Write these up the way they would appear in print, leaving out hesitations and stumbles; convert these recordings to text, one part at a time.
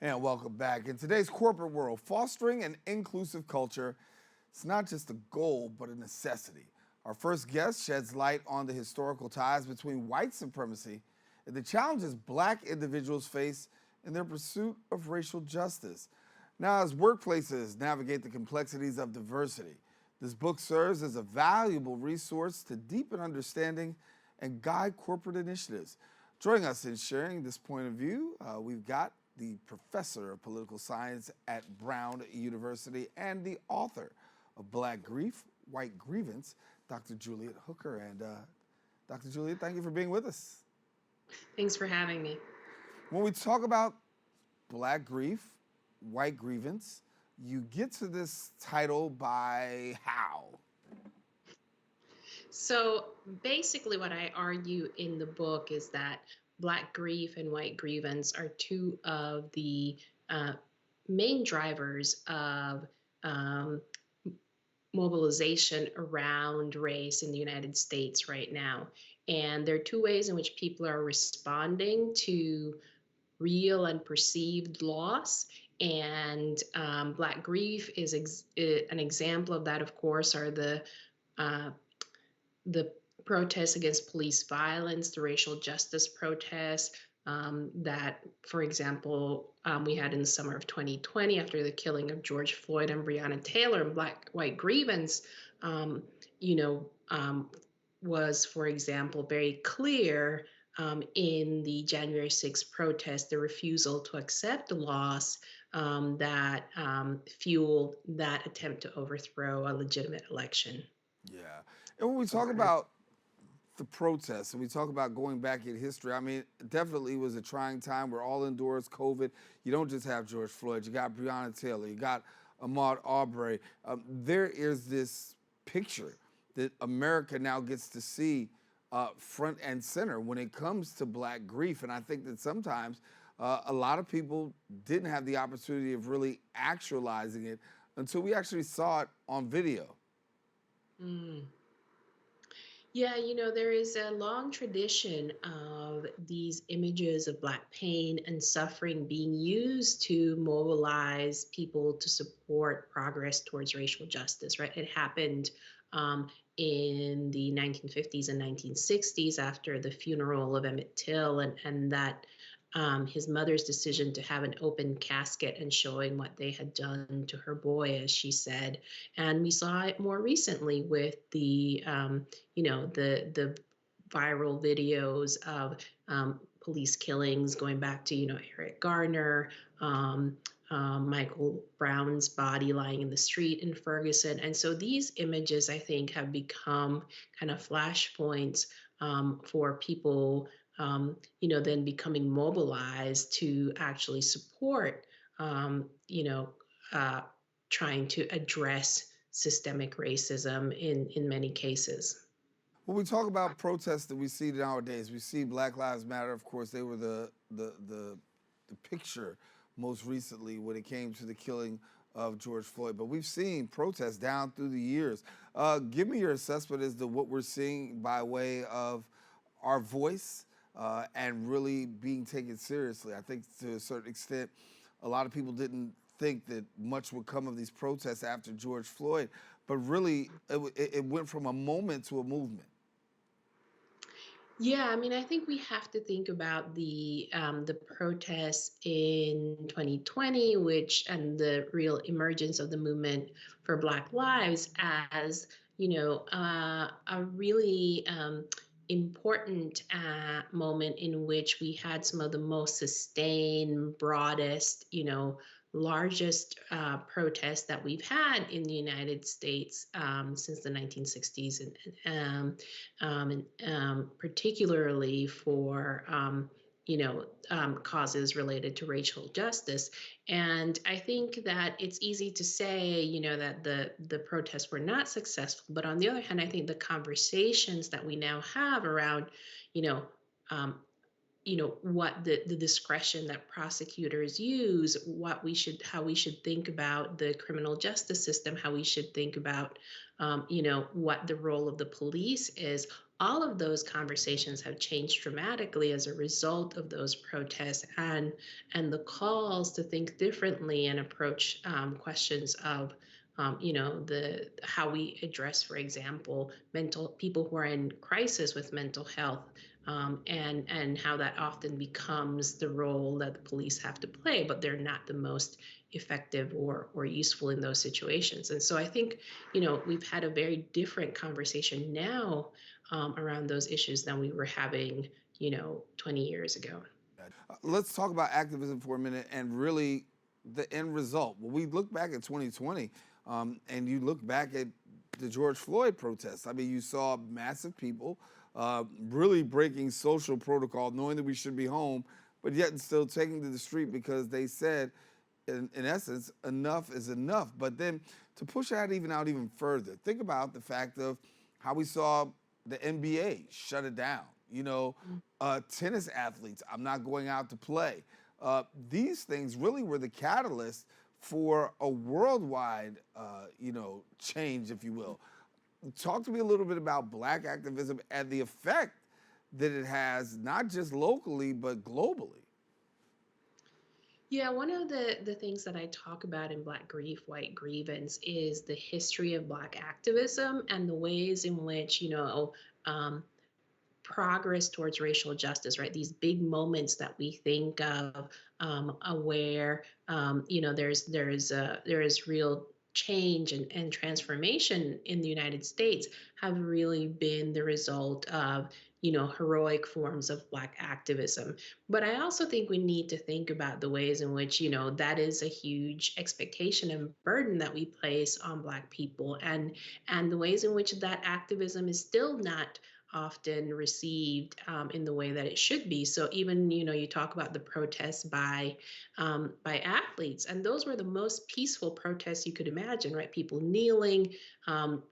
And welcome back. In today's corporate world, fostering an inclusive culture is not just a goal, but a necessity. Our first guest sheds light on the historical ties between white supremacy and the challenges black individuals face in their pursuit of racial justice. Now, as workplaces navigate the complexities of diversity, this book serves as a valuable resource to deepen understanding and guide corporate initiatives. Joining us in sharing this point of view, we've got the professor of political science at Brown University and the author of Black Grief, White Grievance, Dr. Juliet Hooker. And Dr. Juliet, thank you for being with us. Thanks for having me. When we talk about Black Grief, White Grievance, you get to this title by how? So basically, what I argue in the book is that Black grief and white grievance are two of the uh, main drivers of um, mobilization around race in the United States right now. And there are two ways in which people are responding to real and perceived loss. And Black grief is an example of that, of course, are uh, the protests against police violence, the racial justice protests that, for example, we had in the summer of 2020 after the killing of George Floyd and Breonna Taylor. And Black White Grievance, um, you know, um, was, for example, very clear in the January 6th protest, the refusal to accept the loss that fueled that attempt to overthrow a legitimate election. Yeah. And when we talk about the protests and we talk about going back in history, I mean, definitely it was a trying time. We're all indoors, COVID. You don't just have George Floyd, you got Breonna Taylor, you got Ahmaud Arbery. There is this picture that America now gets to see front and center when it comes to Black grief. And I think that sometimes a lot of people didn't have the opportunity of really actualizing it until we actually saw it on video. Mm. Yeah, there is a long tradition of these images of Black pain and suffering being used to mobilize people to support progress towards racial justice, right? It happened in the 1950s and 1960s after the funeral of Emmett Till and that his mother's decision to have an open casket and showing what they had done to her boy, as she said. And we saw it more recently with the viral videos of police killings going back to, Eric Garner, Michael Brown's body lying in the street in Ferguson. And so these images, I think, have become kind of flashpoints for people, then becoming mobilized to actually support, um, you know, uh, trying to address systemic racism in many cases. When we talk about protests that we see nowadays, we see Black Lives Matter. Of course, they were the picture most recently when it came to the killing of George Floyd. But we've seen protests down through the years. Give me your assessment as to what we're seeing by way of our voice and really being taken seriously. I think to a certain extent, a lot of people didn't think that much would come of these protests after George Floyd, but really it went from a moment to a movement. Yeah, I mean, I think we have to think about the protests in 2020, which and the real emergence of the movement for Black Lives as a really important moment in which we had some of the most sustained, broadest, largest protests that we've had in the United States since the 1960s, and particularly for causes related to racial justice. And I think that it's easy to say, that the protests were not successful. But on the other hand, I think the conversations that we now have around, you know, um, what the discretion that prosecutors use, how we should think about the criminal justice system, how we should think about what the role of the police is, all of those conversations have changed dramatically as a result of those protests and the calls to think differently and approach questions of the how we address, for example, mental people who are in crisis with mental health, and how that often becomes the role that the police have to play, but they're not the most effective or useful in those situations. And so I think, we've had a very different conversation now around those issues than we were having, 20 years ago. Let's talk about activism for a minute and really the end result. When we look back at 2020, and you look back at the George Floyd protests, I mean, you saw massive people really breaking social protocol, knowing that we should be home, but yet still taking to the street because they said, in essence, enough is enough. But then to push that out even further, think about the fact of how we saw the NBA shut it down. Tennis athletes, I'm not going out to play. These things really were the catalyst for a worldwide, change, if you will. Talk to me a little bit about Black activism and the effect that it has, not just locally, but globally. Yeah, one of the things that I talk about in Black Grief, White Grievance is the history of Black activism and the ways in which, um, progress towards racial justice, right? These big moments that we think of, where there is real change and transformation in the United States have really been the result of heroic forms of Black activism. But I also think we need to think about the ways in which that is a huge expectation and burden that we place on Black people, and the ways in which that activism is still not often received in the way that it should be. So even you talk about the protests by athletes, and those were the most peaceful protests you could imagine, right? People kneeling.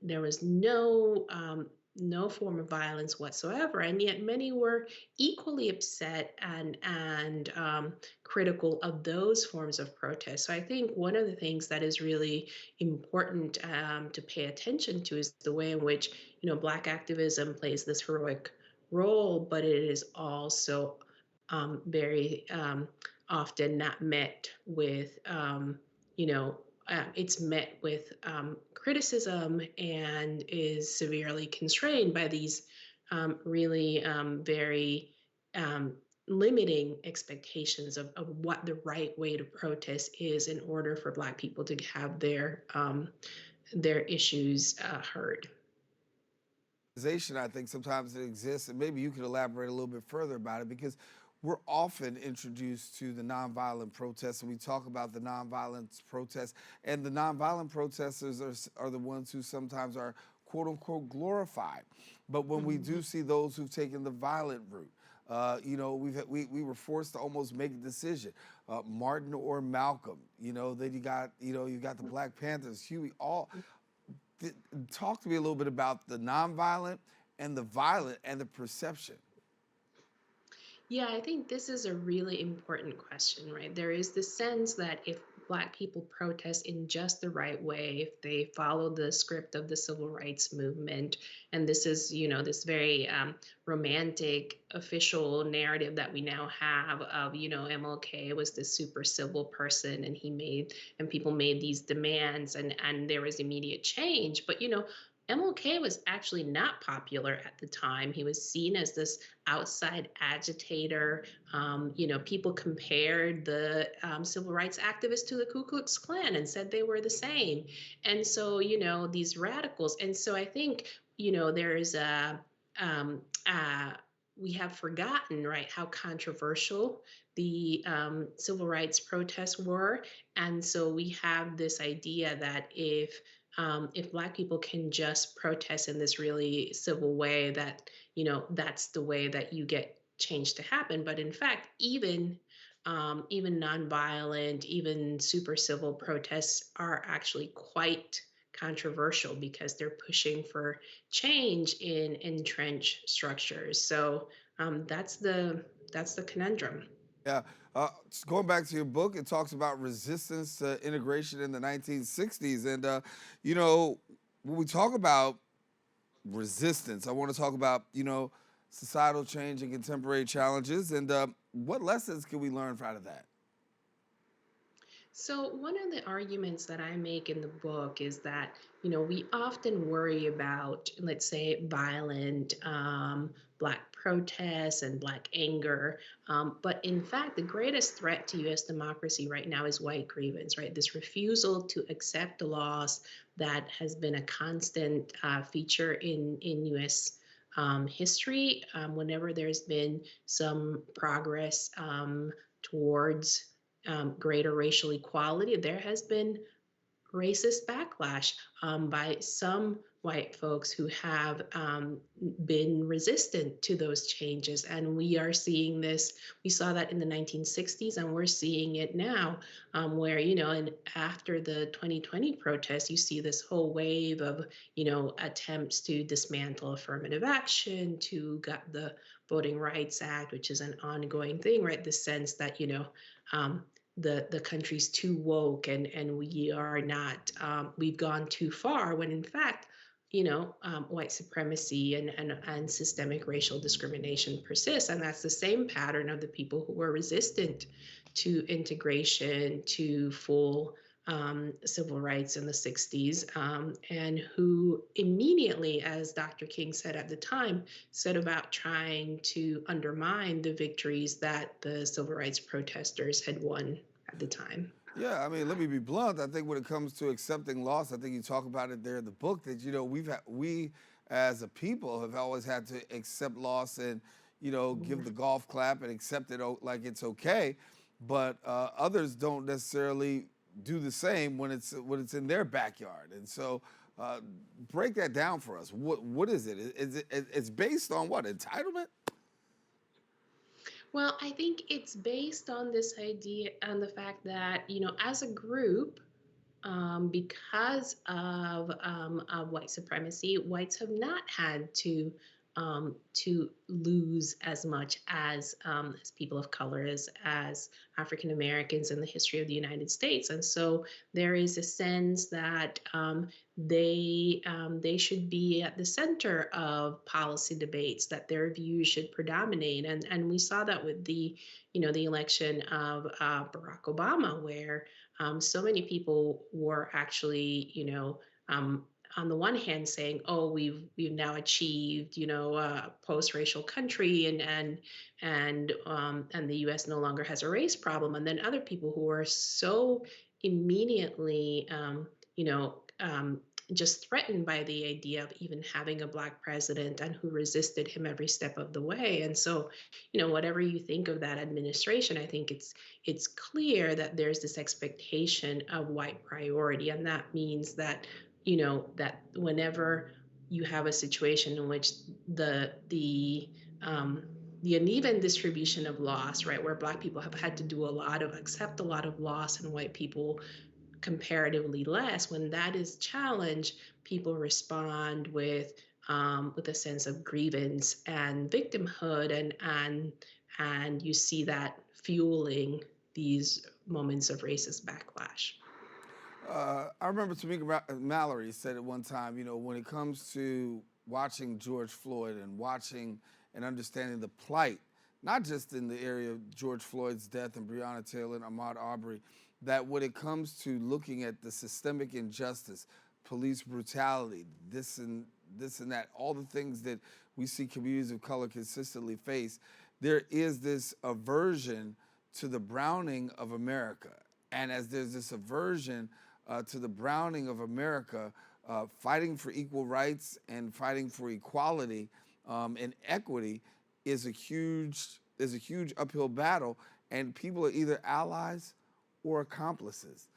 There was no form of violence whatsoever, and yet many were equally upset and critical of those forms of protest. So I think one of the things that is really important to pay attention to is the way in which Black activism plays this heroic role, but it is also very often not met with, you know, it's met with criticism and is severely constrained by these really very um, limiting expectations of what the right way to protest is in order for Black people to have their issues heard. I think sometimes it exists, and maybe you could elaborate a little bit further about it because we're often introduced to the nonviolent protests, and we talk about the nonviolent protests, and the nonviolent protesters are the ones who sometimes are quote unquote glorified. But when we do Mhm. see those who've taken the violent route, we were forced to almost make a decision, Martin or Malcolm. Then you got the Black Panthers, Huey, all th- talk to me a little bit about the nonviolent and the violent and the perception. Yeah, I think this is a really important question, right? There is the sense that if Black people protest in just the right way, if they follow the script of the civil rights movement, and this is, this very romantic official narrative that we now have of, MLK was this super civil person, and and people made these demands, and there was immediate change. But, MLK was actually not popular at the time. He was seen as this outside agitator. People compared the civil rights activists to the Ku Klux Klan and said they were the same. And so, these radicals. And so I think, there's um, we have forgotten, right, how controversial the civil rights protests were. And so we have this idea that if Black people can just protest in this really civil way, that that's the way that you get change to happen. But in fact, even nonviolent, even super civil protests are actually quite controversial because they're pushing for change in entrenched structures. So that's the conundrum. Yeah. Just going back to your book, it talks about resistance to integration in the 1960s. And, you know, when we talk about resistance. I want to talk about, societal change and contemporary challenges, and what lessons can we learn out of that? So, one of the arguments that I make in the book is that, we often worry about, let's say, violent Black protests and Black anger. But in fact, the greatest threat to US democracy right now is white grievance, right? This refusal to accept the loss that has been a constant feature in US. History, whenever there's been some progress towards greater racial equality, there has been racist backlash by some white folks who have been resistant to those changes. And we are seeing this, we saw that in the 1960s, and we're seeing it now, where, and after the 2020 protests, you see this whole wave of, attempts to dismantle affirmative action, to gut the Voting Rights Act, which is an ongoing thing, right? The sense that, um, the country's too woke, and we are not, we've gone too far, when in fact, white supremacy and systemic racial discrimination persists. And that's the same pattern of the people who were resistant to integration, to full civil rights in the 60s, and who immediately, as Dr. King said at the time, set about trying to undermine the victories that the civil rights protesters had won at the time. Yeah, I mean, let me be blunt. I think when it comes to accepting loss, I think you talk about it there in the book that we as a people have always had to accept loss and give the golf clap and accept it like it's okay, but others don't necessarily do the same when it's in their backyard. And so, break that down for us. What is it? It's based on what, entitlement? Well, I think it's based on this idea and the fact that, as a group, because of white supremacy, whites have not had to lose as much as people of color, as African Americans in the history of the United States. And so there is a sense that they should be at the center of policy debates, that their views should predominate. And we saw that with the election of Barack Obama, where so many people were actually, on the one hand saying, "Oh, we've now achieved, a post-racial country, and the U.S. no longer has a race problem," and then other people who were so immediately, you know, um, just threatened by the idea of even having a Black president, and who resisted him every step of the way. And so, whatever you think of that administration, I think it's clear that there's this expectation of white priority, and that means that, that whenever you have a situation in which um, the uneven distribution of loss, right, where Black people have had to accept a lot of loss, and white people comparatively less, when that is challenged, people respond with a sense of grievance and victimhood, and you see that fueling these moments of racist backlash. I remember Tamika Mallory said at one time, when it comes to watching George Floyd and watching and understanding the plight, not just in the area of George Floyd's death and Breonna Taylor and Ahmaud Arbery, that when it comes to looking at the systemic injustice, police brutality, this and that, all the things that we see communities of color consistently face, there is this aversion to the browning of America. And as there's this aversion to the browning of America, fighting for equal rights and fighting for equality and equity is a huge uphill battle, and people are either allies or accomplices.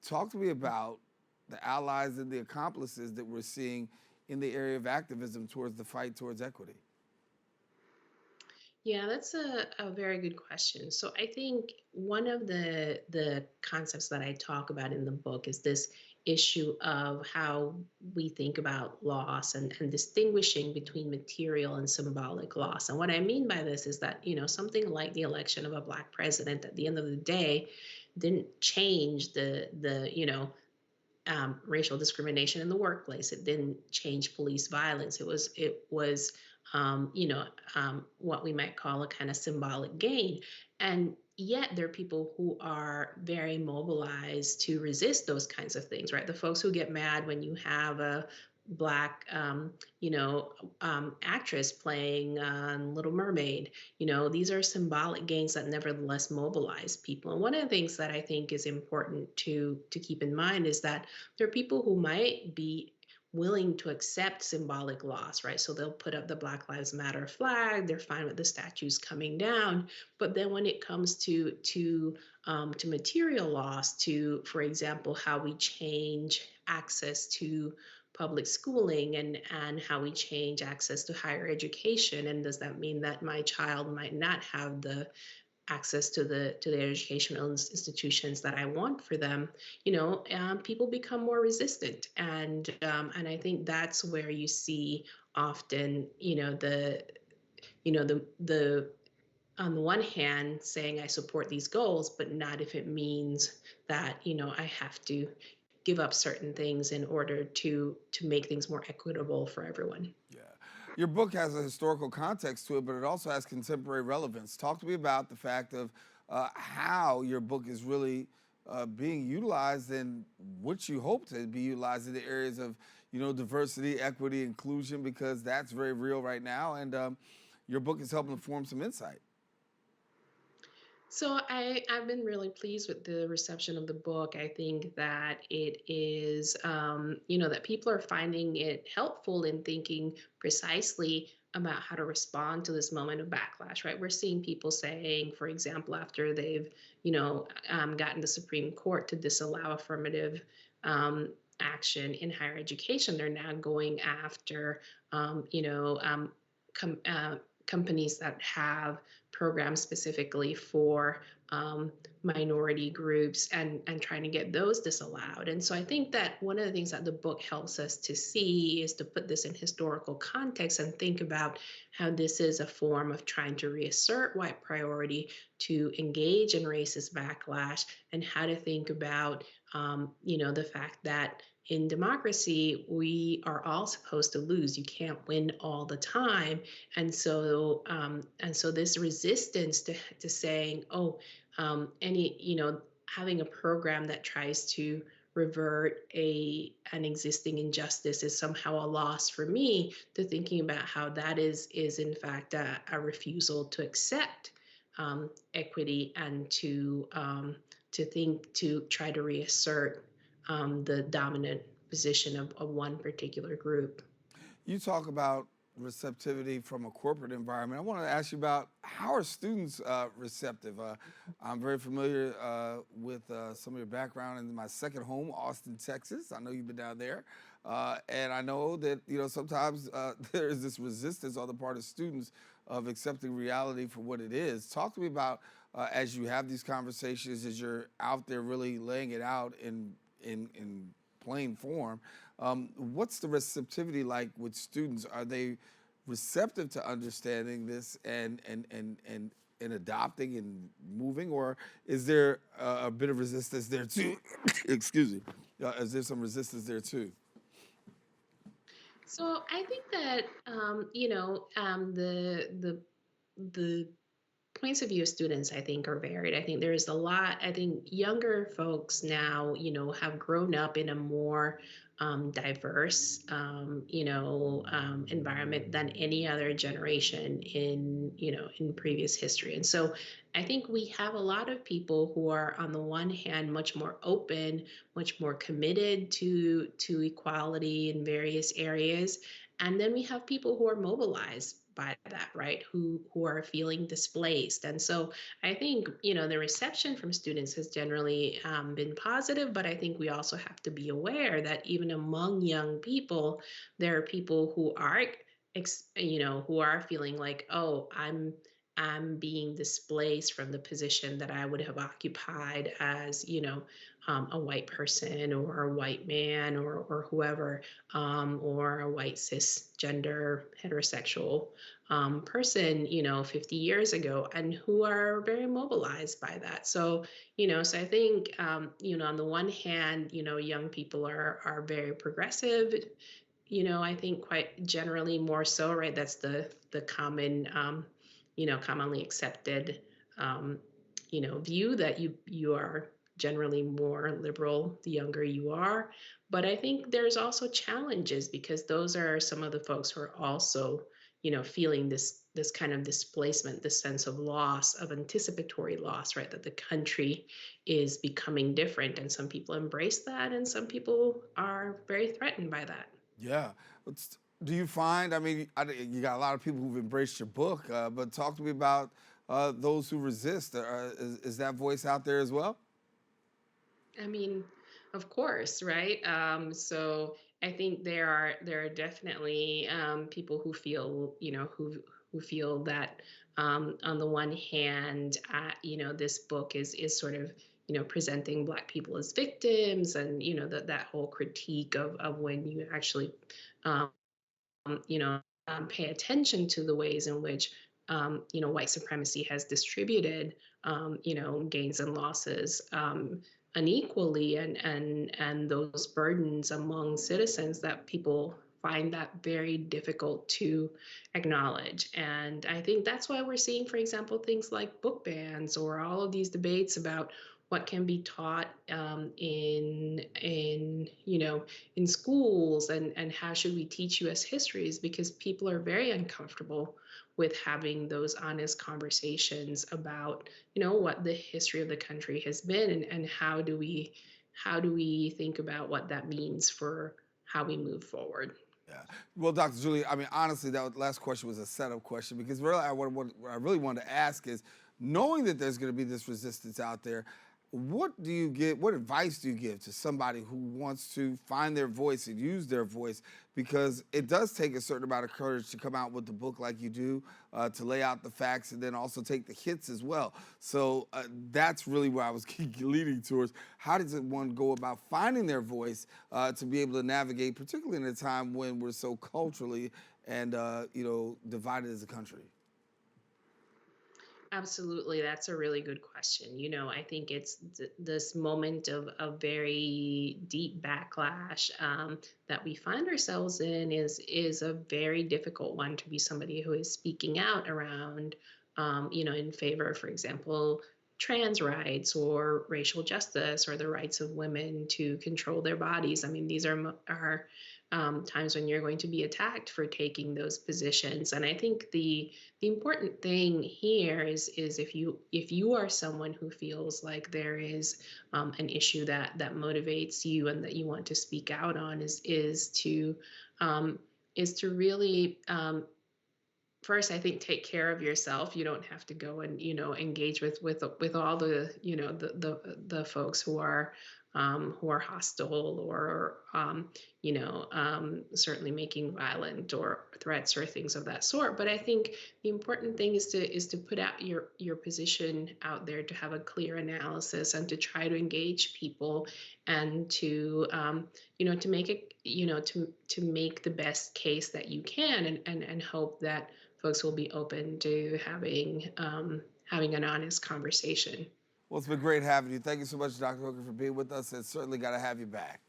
Talk to me about the allies and the accomplices that we're seeing in the area of activism towards the fight towards equity. Yeah, that's a very good question. So I think one of the concepts that I talk about in the book is this issue of how we think about loss, and distinguishing between material and symbolic loss. And what I mean by this is that, something like the election of a Black president at the end of the day didn't change the racial discrimination in the workplace. It didn't change police violence. It was what we might call a kind of symbolic gain. And yet there are people who are very mobilized to resist those kinds of things, right? The folks who get mad when you have a black actress playing Little Mermaid. These are symbolic gains that nevertheless mobilize people. And one of the things that I think is important to keep in mind is that there are people who might be willing to accept symbolic loss, right? So they'll put up the Black Lives Matter flag. They're fine with the statues coming down. But then when it comes to material loss, to, for example, how we change access to public schooling, and how we change access to higher education, and does that mean that my child might not have the access to the educational institutions that I want for them? People become more resistant, and I think that's where you see often, the on the one hand saying I support these goals, but not if it means that I have to give up certain things in order to make things more equitable for everyone. Yeah. Your book has a historical context to it, but it also has contemporary relevance. Talk to me about the fact of how your book is really being utilized and what you hope to be utilized in the areas of, diversity, equity, inclusion, because that's very real right now. And your book is helping to form some insight. So I've been really pleased with the reception of the book. I think that it is, that people are finding it helpful in thinking precisely about how to respond to this moment of backlash, right? We're seeing people saying, for example, after they've, gotten the Supreme Court to disallow affirmative action in higher education, they're now going after, com- uh, companies that have programs specifically for minority groups, and trying to get those disallowed. And so I think that one of the things that the book helps us to see is to put this in historical context and think about how this is a form of trying to reassert white priority, to engage in racist backlash, and how to think about the fact that in democracy, we are all supposed to lose. You can't win all the time. And so this resistance to saying, oh, any, having a program that tries to revert an existing injustice is somehow a loss for me, to thinking about how that is in fact a refusal to accept equity, and to try to reassert the dominant position of one particular group. You talk about receptivity from a corporate environment. I want to ask you about how are students receptive? I'm very familiar with some of your background in my second home, Austin, Texas. I know you've been down there. And I know that, sometimes there is this resistance on the part of students of accepting reality for what it is. Talk to me about as you have these conversations, as you're out there really laying it out in plain form. What's the receptivity like with students? Are they receptive to understanding this and adopting and moving, or is there a bit of resistance there too? Excuse me. Is there some resistance there too? So I think that the points of view of students, I think, are varied. I think there's a lot. I think younger folks now, have grown up in a more diverse, environment than any other generation in previous history. And so I think we have a lot of people who are, on the one hand, much more open, much more committed to equality in various areas. And then we have people who are mobilized by that, right? Who are feeling displaced. And so I think the reception from students has generally been positive, but I think we also have to be aware that even among young people, there are people who are who are feeling like, oh, I'm being displaced from the position that I would have occupied as, a white person or a white man or whoever, or a white cisgender heterosexual person, 50 years ago, and who are very mobilized by that. So I think, on the one hand, young people are very progressive. I think quite generally more so, right? That's the common, commonly accepted, um, view that you are generally more liberal the younger you are. But I think there's also challenges because those are some of the folks who are also, feeling this kind of displacement, this sense of loss, of anticipatory loss, right? That the country is becoming different, and some people embrace that, and some people are very threatened by that. Yeah. Do you find, I mean, you got a lot of people who've embraced your book, but talk to me about those who resist. Is that voice out there as well? I mean, of course, right? So I think there are definitely people who feel, who feel that, on the one hand, this book is sort of, presenting Black people as victims, and that whole critique of when you actually, um, pay attention to the ways in which, white supremacy has distributed, gains and losses, unequally, and those burdens among citizens, that people find that very difficult to acknowledge. And I think that's why we're seeing, for example, things like book bans, or all of these debates about what can be taught, in schools, and how should we teach U.S. histories, because people are very uncomfortable with having those honest conversations about, what the history of the country has been, and how do we think about what that means for how we move forward. Yeah. Well, Dr. Julie, I mean, honestly, last question was a setup question because really, what I really wanted to ask is, knowing that there's going to be this resistance out there, what do you give? What advice do you give to somebody who wants to find their voice and use their voice? Because it does take a certain amount of courage to come out with the book like you do, to lay out the facts and then also take the hits as well. So that's really where I was leading towards. How does one go about finding their voice to be able to navigate, particularly in a time when we're so culturally and divided as a country? Absolutely, that's a really good question. I think it's this moment of very deep backlash, that we find ourselves in is a very difficult one, to be somebody who is speaking out around, in favor, for example, trans rights, or racial justice, or the rights of women to control their bodies. I mean, these are times when you're going to be attacked for taking those positions. And I think the important thing here is if you are someone who feels like there is, an issue that motivates you, and that you want to speak out on, um, is to really, first, I think, take care of yourself. You don't have to go and, engage with all the, the folks who are hostile, or, certainly making violent or threats or things of that sort. But I think the important thing is to put out your position out there, to have a clear analysis, and to try to engage people, and to make it, to make the best case that you can, and hope that folks will be open to having an honest conversation. Well, it's been great having you. Thank you so much, Dr. Hooker, for being with us. And certainly got to have you back.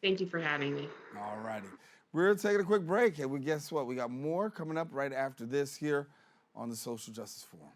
Thank you for having me. All righty. We're taking a quick break, and guess what? We got more coming up right after this here on the Social Justice Forum.